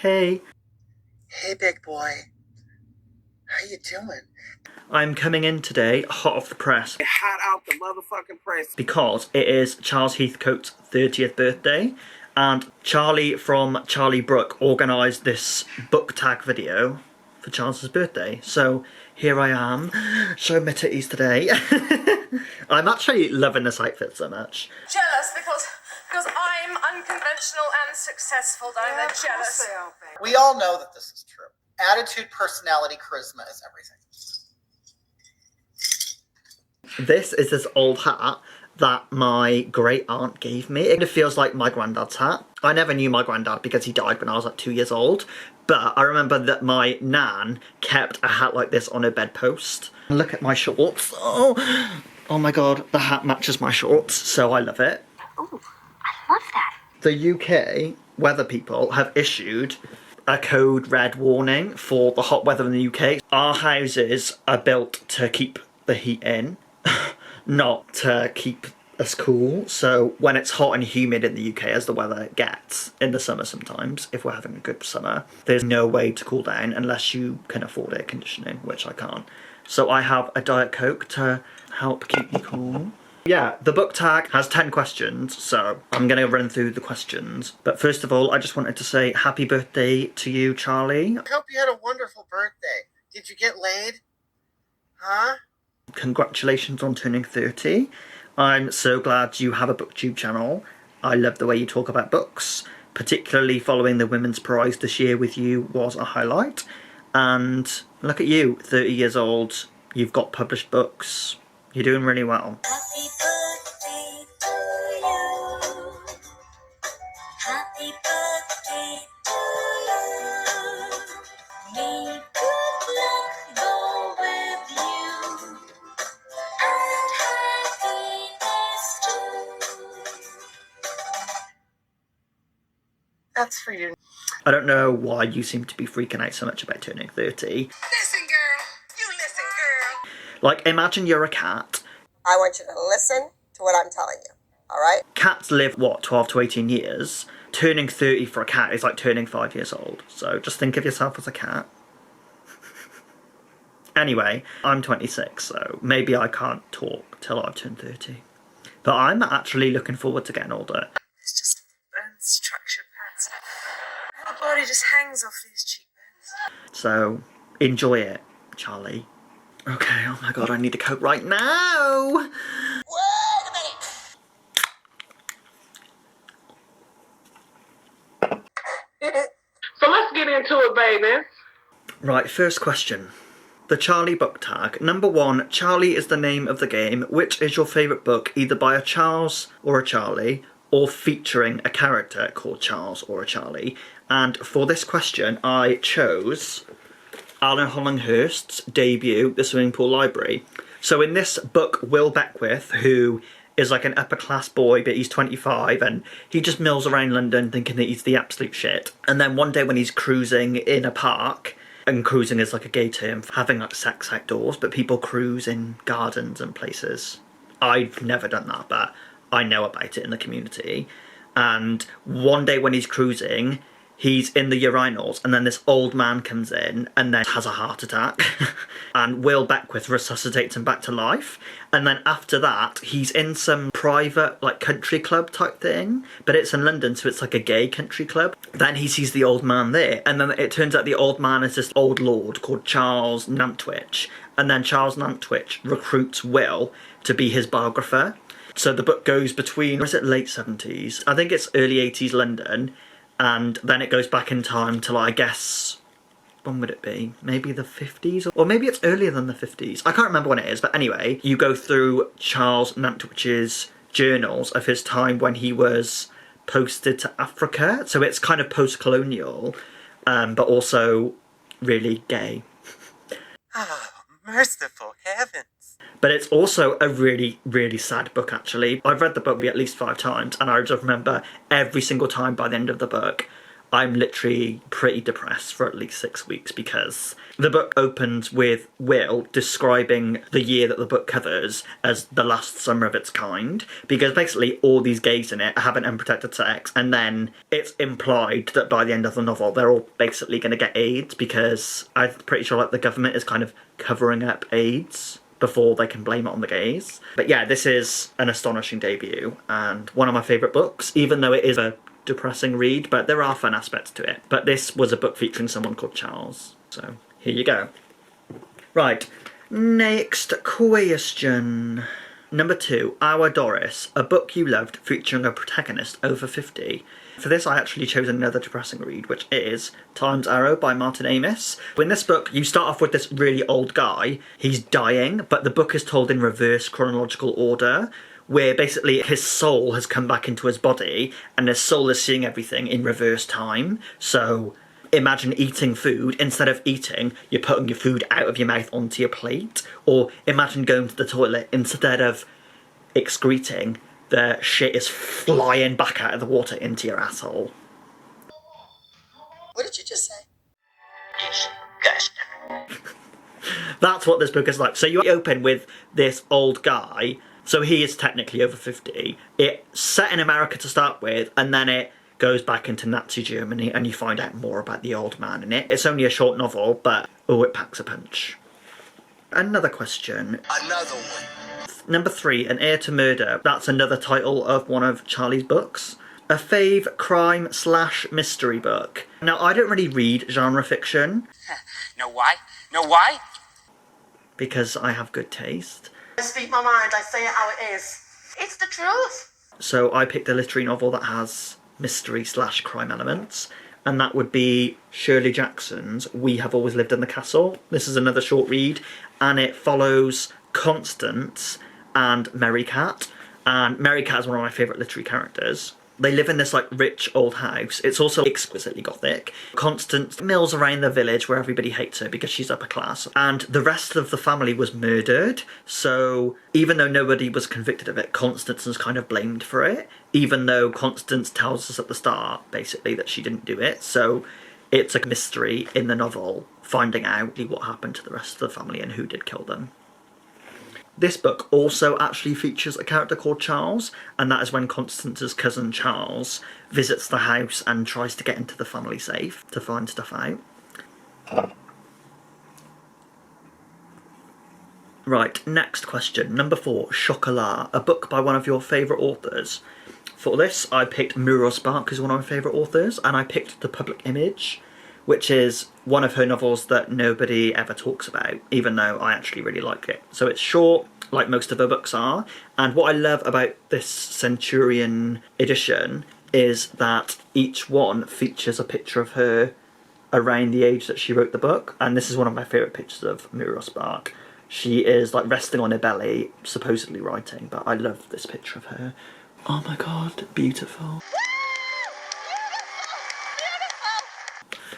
Hey. Hey, big boy. How you doing? I'm coming in today hot off the press. Hot out the motherfucking press. Because it is Charles Heathcote's 30th birthday, and Charlie from Charlie Brooke organised this book tag video for Charles's birthday. So here I am, showing my titties today. I'm actually loving this outfit so much. Jealous because I'm unconventional and successful, though they're jealous. We all know that this is true. Attitude, personality, charisma is everything. This is this old hat that my great aunt gave me. It feels like my granddad's hat. I never knew my granddad because he died when I was like 2 years old. But I remember that my nan kept a hat like this on her bedpost. Look at my shorts. Oh my god, the hat matches my shorts, so I love it. Oh, I love that. The UK weather people have issued a code red warning for the hot weather in the UK. Our houses are built to keep the heat in, not to keep us cool. So when it's hot and humid in the UK, as the weather gets in the summer sometimes, if we're having a good summer, there's no way to cool down unless you can afford air conditioning, which I can't. So I have a Diet Coke to help keep me cool. Yeah, the book tag has 10 questions, so I'm going to run through the questions. But first of all, I just wanted to say happy birthday to you, Charlie. I hope you had a wonderful birthday. Did you get laid? Huh? Congratulations on turning 30. I'm so glad you have a booktube channel. I love the way you talk about books, particularly following the Women's Prize this year with you was a highlight. And look at you, 30 years old, you've got published books. You're doing really well. Happy birthday to you. Happy birthday to you. May good luck go with you. And happiness too. That's for you. I don't know why you seem to be freaking out so much about turning 30. Listen, girl. You listen, girl. Like, imagine you're a cat. I want you to listen to what I'm telling you, all right? Cats live, what, 12 to 18 years? Turning 30 for a cat is like turning 5 years old. So just think of yourself as a cat. Anyway, I'm 26, so maybe I can't talk till I've turned 30. But I'm actually looking forward to getting older. It's just bone structure pads. My body just hangs off these cheekbones. So enjoy it, Charlie. Okay, oh my god, I need a Coke right now! Wait a minute. So let's get into it, baby. Right, first question. The Charlie book tag. Number 1, Charlie is the name of the game. Which is your favourite book, either by a Charles or a Charlie, or featuring a character called Charles or a Charlie? And for this question, I chose Alan Hollinghurst's debut, The Swimming Pool Library. So in this book, Will Beckwith, who is like an upper class boy, but he's 25 and he just mills around London thinking that he's the absolute shit. And then one day when he's cruising in a park, and cruising is like a gay term for having like sex outdoors, but people cruise in gardens and places. I've never done that, but I know about it in the community. And one day when he's cruising, he's in the urinals and then this old man comes in and then has a heart attack and Will Beckwith resuscitates him back to life. And then after that, he's in some private like country club type thing, but it's in London, so it's like a gay country club. Then he sees the old man there, and then it turns out the old man is this old lord called Charles Nantwich, and then Charles Nantwich recruits Will to be his biographer. So the book goes between, or is it late 70s? I think it's early 80s London, and then it goes back in time till, I guess, when would it be? Maybe the 50s? Or maybe it's earlier than the 50s. I can't remember when it is, but anyway, you go through Charles Nantwich's journals of his time when he was posted to Africa. So it's kind of post-colonial, but also really gay. Oh, merciful heavens. But it's also a really, really sad book, actually. I've read the book at least 5 times, and I just remember every single time by the end of the book, I'm literally pretty depressed for at least 6 weeks because the book opens with Will describing the year that the book covers as the last summer of its kind, because basically all these gays in it have an unprotected sex, and then it's implied that by the end of the novel they're all basically going to get AIDS, because I'm pretty sure like the government is kind of covering up AIDS before they can blame it on the gays. But yeah, this is an astonishing debut and one of my favourite books, even though it is a depressing read, but there are fun aspects to it. But this was a book featuring someone called Charles, so here you go. Right, next question. Number 2, Our Doris, a book you loved featuring a protagonist over 50. For this I actually chose another depressing read, which is Time's Arrow by Martin Amis. In this book you start off with this really old guy, he's dying, but the book is told in reverse chronological order, where basically his soul has come back into his body and his soul is seeing everything in reverse time. So imagine eating food, instead of eating, you're putting your food out of your mouth onto your plate. Or imagine going to the toilet, instead of excreting, the shit is flying back out of the water into your asshole. What did you just say? Disgusting. That's what this book is like. So you open with this old guy, so he is technically over 50. It's set in America to start with, and then it goes back into Nazi Germany, and you find out more about the old man in it. It's only a short novel, but oh, it packs a punch. Another question. Another one. Number 3, An Heir to Murder. That's another title of one of Charlie's books. A fave crime/mystery book. Now, I don't really read genre fiction. Know why? Know why? Because I have good taste. I speak my mind, I say it how it is. It's the truth. So I picked a literary novel that has mystery/crime elements, and that would be Shirley Jackson's We Have Always Lived in the Castle. This is another short read, and it follows Constance and Mary Cat. And Mary Cat is one of my favourite literary characters. They live in this like rich old house. It's also exquisitely gothic. Constance mills around the village where everybody hates her because she's upper class, and the rest of the family was murdered. So even though nobody was convicted of it, Constance is kind of blamed for it, even though Constance tells us at the start basically that she didn't do it. So it's a mystery in the novel, finding out what happened to the rest of the family and who did kill them. This book also actually features a character called Charles, and that is when Constance's cousin Charles visits the house and tries to get into the family safe to find stuff out. Right, next question. Number 4, Chocolat, a book by one of your favourite authors. For this, I picked Muriel Spark, who's one of my favourite authors, and I picked The Public Image, which is one of her novels that nobody ever talks about, even though I actually really like it. So it's short, like most of her books are, and what I love about this Centurion edition is that each one features a picture of her around the age that she wrote the book, and this is one of my favourite pictures of Muriel Spark. She is like resting on her belly, supposedly writing, but I love this picture of her. Oh my god, beautiful.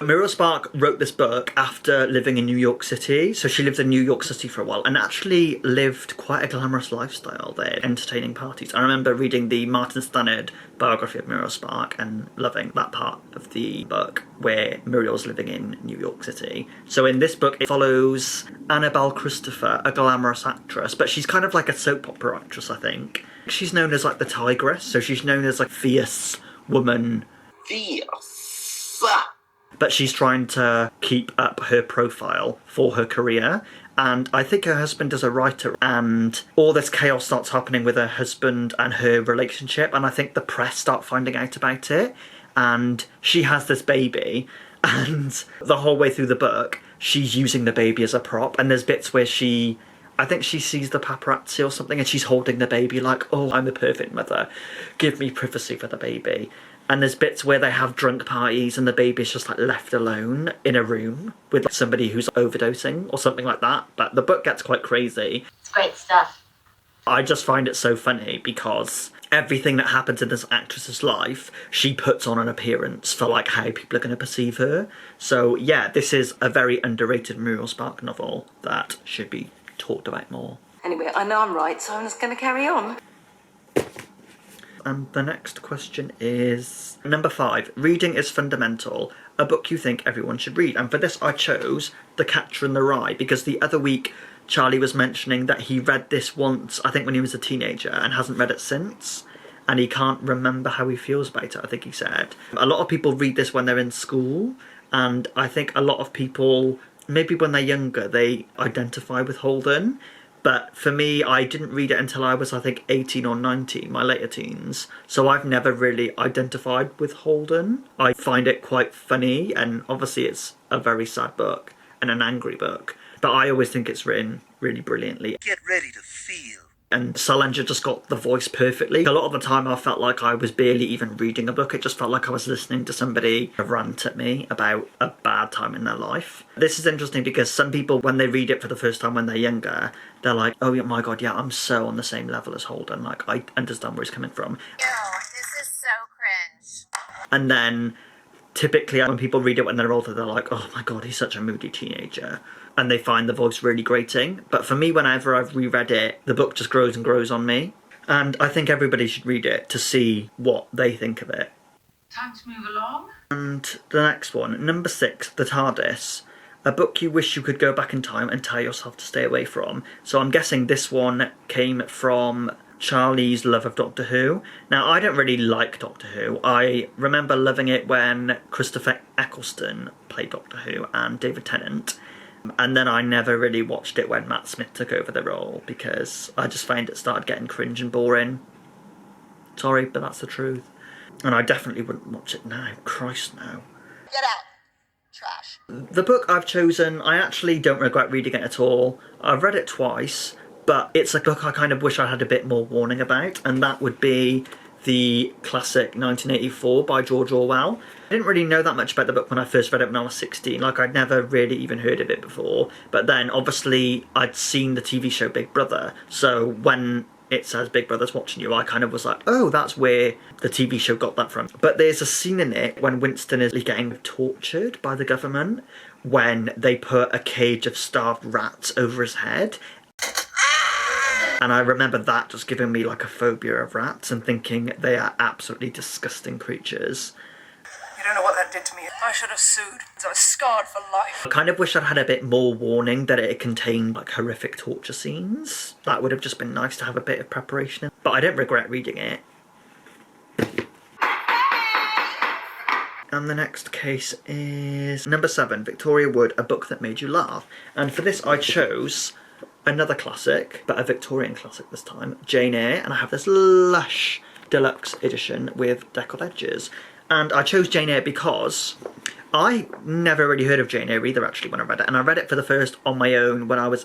Muriel Spark wrote this book after living in New York City. So she lived in New York City for a while and actually lived quite a glamorous lifestyle there, entertaining parties. I remember reading the Martin Stannard biography of Muriel Spark and loving that part of the book where Muriel's living in New York City. So in this book it follows Annabelle Christopher, a glamorous actress, but she's kind of like a soap opera actress, I think. She's known as like the Tigress, so she's known as like fierce woman. Fierce. But she's trying to keep up her profile for her career. And I think her husband is a writer, and all this chaos starts happening with her husband and her relationship, and I think the press start finding out about it, and she has this baby, and the whole way through the book she's using the baby as a prop, and there's bits where I think she sees the paparazzi or something and she's holding the baby like, oh, I'm the perfect mother, give me privacy for the baby. And there's bits where they have drunk parties and the baby's just like left alone in a room with like, somebody who's overdosing or something like that. But the book gets quite crazy. It's great stuff. I just find it so funny because everything that happens in this actress's life, she puts on an appearance for like how people are going to perceive her. So yeah, this is a very underrated Muriel Spark novel that should be talked about more. Anyway, I know I'm right, so I'm just going to carry on. And the next question is number 5. Reading is fundamental. A book you think everyone should read. And for this I chose The Catcher in the Rye, because the other week Charlie was mentioning that he read this once, I think when he was a teenager, and hasn't read it since. And he can't remember how he feels about it, I think he said. A lot of people read this when they're in school, and I think a lot of people, maybe when they're younger, they identify with Holden. But for me, I didn't read it until I was, I think, 18 or 19, my later teens. So I've never really identified with Holden. I find it quite funny, and obviously it's a very sad book and an angry book. But I always think it's written really brilliantly. Get ready to feel. And Salinger just got the voice perfectly. A lot of the time I felt like I was barely even reading a book. It just felt like I was listening to somebody rant at me about a bad time in their life. This is interesting because some people, when they read it for the first time when they're younger, they're like, oh my god, yeah, I'm so on the same level as Holden. Like, I understand where he's coming from. Ew, this is so cringe. And then typically when people read it when they're older, they're like, oh my god, he's such a moody teenager. And they find the voice really grating. But for me, whenever I've reread it, the book just grows and grows on me. And I think everybody should read it to see what they think of it. Time to move along. And the next one, number 6, The TARDIS. A book you wish you could go back in time and tell yourself to stay away from. So I'm guessing this one came from Charlie's love of Doctor Who. Now, I don't really like Doctor Who. I remember loving it when Christopher Eccleston played Doctor Who and David Tennant. And then I never really watched it when Matt Smith took over the role because I just found it started getting cringe and boring. Sorry, but that's the truth. And I definitely wouldn't watch it now. Christ, no. Get out. Trash. The book I've chosen, I actually don't regret reading it at all. I've read it twice, but it's a book I kind of wish I had a bit more warning about, and that would be the classic 1984 by George Orwell. I didn't really know that much about the book when I first read it when I was 16. Like, I'd never really even heard of it before. But then, obviously, I'd seen the TV show Big Brother. So when it says Big Brother's watching you, I kind of was like, oh, that's where the TV show got that from. But there's a scene in it when Winston is getting tortured by the government when they put a cage of starved rats over his head. And I remember that just giving me like a phobia of rats and thinking they are absolutely disgusting creatures. You don't know what that did to me. I should have sued. I was scarred for life. I kind of wish I'd had a bit more warning that it contained like horrific torture scenes. That would have just been nice to have a bit of preparation in. But I don't regret reading it. And the next case is number 7, Victoria Wood, A Book That Made You Laugh. And for this I chose another classic, but a Victorian classic this time, Jane Eyre, and I have this lush deluxe edition with deckled edges. And I chose Jane Eyre because I never really heard of Jane Eyre either, actually, when I read it. And I read it for the first on my own when I was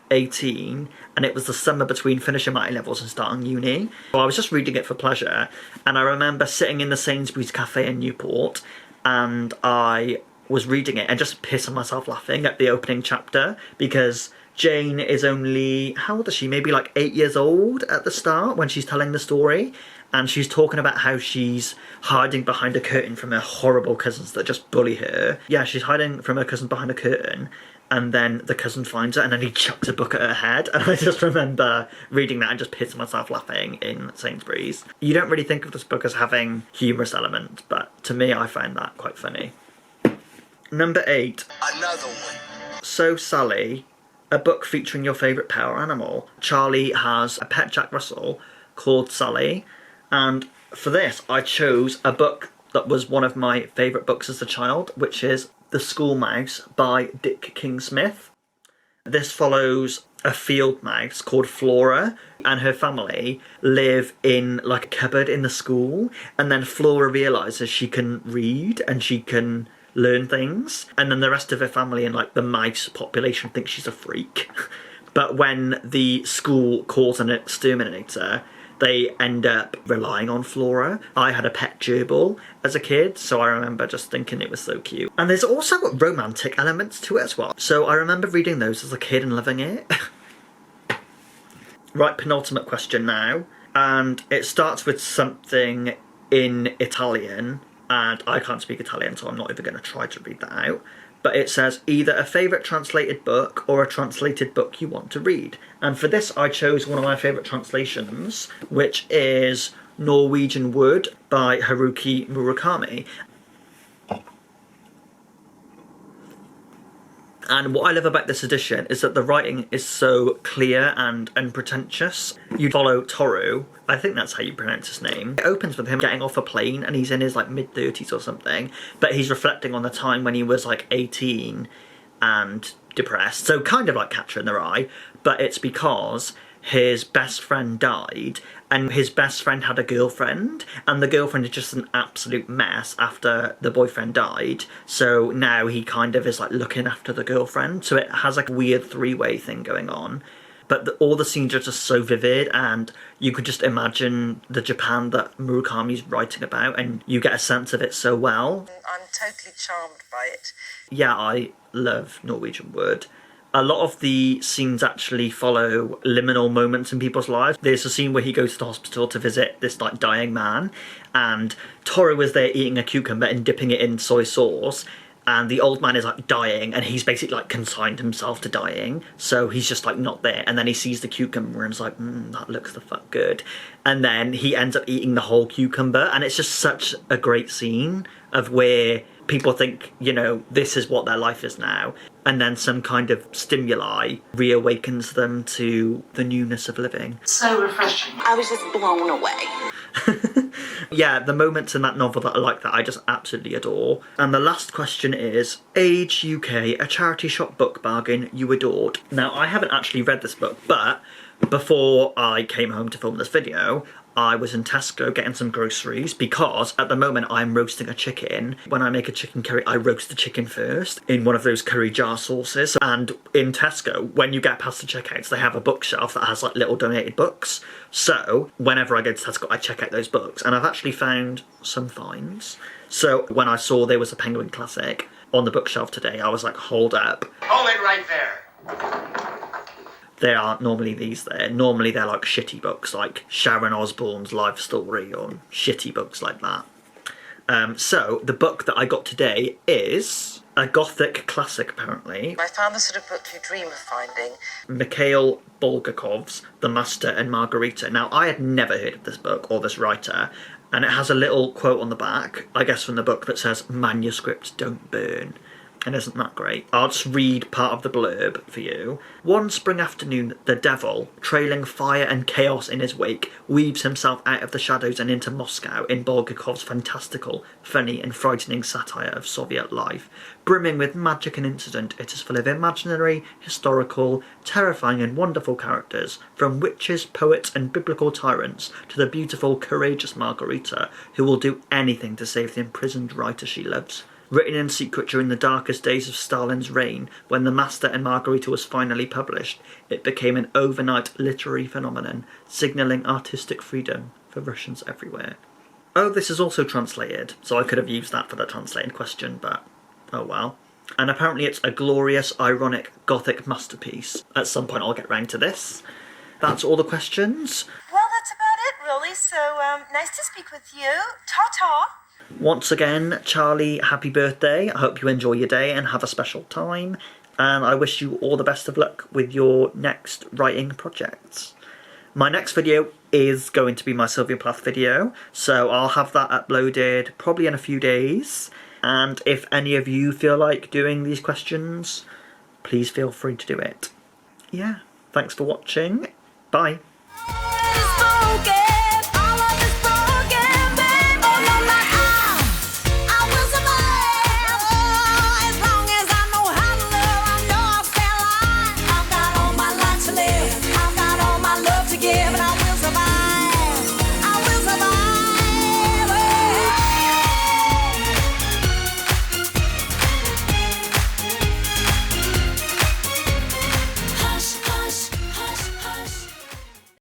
18, and it was the summer between finishing my A-levels and starting uni. So I was just reading it for pleasure, and I remember sitting in the Sainsbury's cafe in Newport, and I was reading it and just pissing myself laughing at the opening chapter, because Jane is only, how old is she? Maybe like 8 years old at the start when she's telling the story. And she's talking about how she's hiding behind a curtain from her horrible cousins that just bully her. Yeah, she's hiding from her cousin behind a curtain. And then the cousin finds her and then he chucks a book at her head. And I just remember reading that and just pissing myself laughing in Sainsbury's. You don't really think of this book as having humorous elements, but to me I find that quite funny. Number 8. Another one. So Sally, a book featuring your favourite power animal. Charlie has a pet Jack Russell called Sally, and for this I chose a book that was one of my favourite books as a child, which is The School Mouse by Dick King-Smith. This follows a field mouse called Flora, and her family live in like a cupboard in the school, and then Flora realises she can read and she can learn things, and then the rest of her family and like the mouse population think she's a freak. But when the school calls an exterminator, they end up relying on Flora. I had a pet gerbil as a kid, so I remember just thinking it was so cute. And there's also romantic elements to it as well. So I remember reading those as a kid and loving it. Right, penultimate question now. And it starts with something in Italian, and I can't speak Italian, so I'm not even going to try to read that out. But it says, either a favourite translated book or a translated book you want to read. And for this I chose one of my favourite translations, which is Norwegian Wood by Haruki Murakami. And what I love about this edition is that the writing is so clear and unpretentious. You follow Toru, I think that's how you pronounce his name. It opens with him getting off a plane and he's in his like mid-30s or something, but he's reflecting on the time when he was like 18 and depressed. So kind of like Catcher in the Rye, but it's because his best friend died and his best friend had a girlfriend and the girlfriend is just an absolute mess after the boyfriend died. So now he kind of is like looking after the girlfriend. So it has like a weird three-way thing going on. But all the scenes are just so vivid and you could just imagine the Japan that Murakami's writing about and you get a sense of it so well. I'm totally charmed by it. Yeah, I love Norwegian Wood. A lot of the scenes actually follow liminal moments in people's lives. There's a scene where he goes to the hospital to visit this like dying man and Toru is there eating a cucumber and dipping it in soy sauce. And the old man is like dying and he's basically like consigned himself to dying. So he's just like not there. And then he sees the cucumber and is like, that looks the fuck good. And then he ends up eating the whole cucumber. And it's just such a great scene of where people think, you know, this is what their life is now. And then some kind of stimuli reawakens them to the newness of living. So refreshing. I was just blown away. Yeah, the moments in that novel that are like that, I just absolutely adore. And the last question is, Age UK, a charity shop book bargain you adored. Now, I haven't actually read this book, but before I came home to film this video, I was in Tesco getting some groceries because at the moment I'm roasting a chicken. When I make a chicken curry, I roast the chicken first in one of those curry jar sauces. And in Tesco, when you get past the checkouts, they have a bookshelf that has like little donated books. So whenever I go to Tesco, I check out those books and I've actually found some finds. So when I saw there was a Penguin Classic on the bookshelf today, I was like, hold up. Hold it right there. There aren't normally these there. Normally they're like shitty books like Sharon Osbourne's life story or shitty books like that. So the book that I got today is a Gothic classic apparently. I found the sort of book you dream of finding. Mikhail Bulgakov's The Master and Margarita. Now I had never heard of this book or this writer and it has a little quote on the back, I guess from the book, that says manuscripts don't burn. And isn't that great? I'll just read part of the blurb for you. One spring afternoon, the devil, trailing fire and chaos in his wake, weaves himself out of the shadows and into Moscow in Bulgakov's fantastical, funny and frightening satire of Soviet life. Brimming with magic and incident, it is full of imaginary, historical, terrifying and wonderful characters, from witches, poets and biblical tyrants to the beautiful, courageous Margarita, who will do anything to save the imprisoned writer she loves. Written in secret during the darkest days of Stalin's reign, when The Master and Margarita was finally published, it became an overnight literary phenomenon, signalling artistic freedom for Russians everywhere. Oh, this is also translated, so I could have used that for the translated question, but oh well. And apparently it's a glorious, ironic, Gothic masterpiece. At some point I'll get round to this. That's all the questions. Well, that's about it, really. So, nice to speak with you. Ta-ta. Once again, Charlie, happy birthday. I hope you enjoy your day and have a special time. And I wish you all the best of luck with your next writing projects. My next video is going to be my Sylvia Plath video, so I'll have that uploaded probably in a few days. And if any of you feel like doing these questions, please feel free to do it. Yeah, thanks for watching. Bye.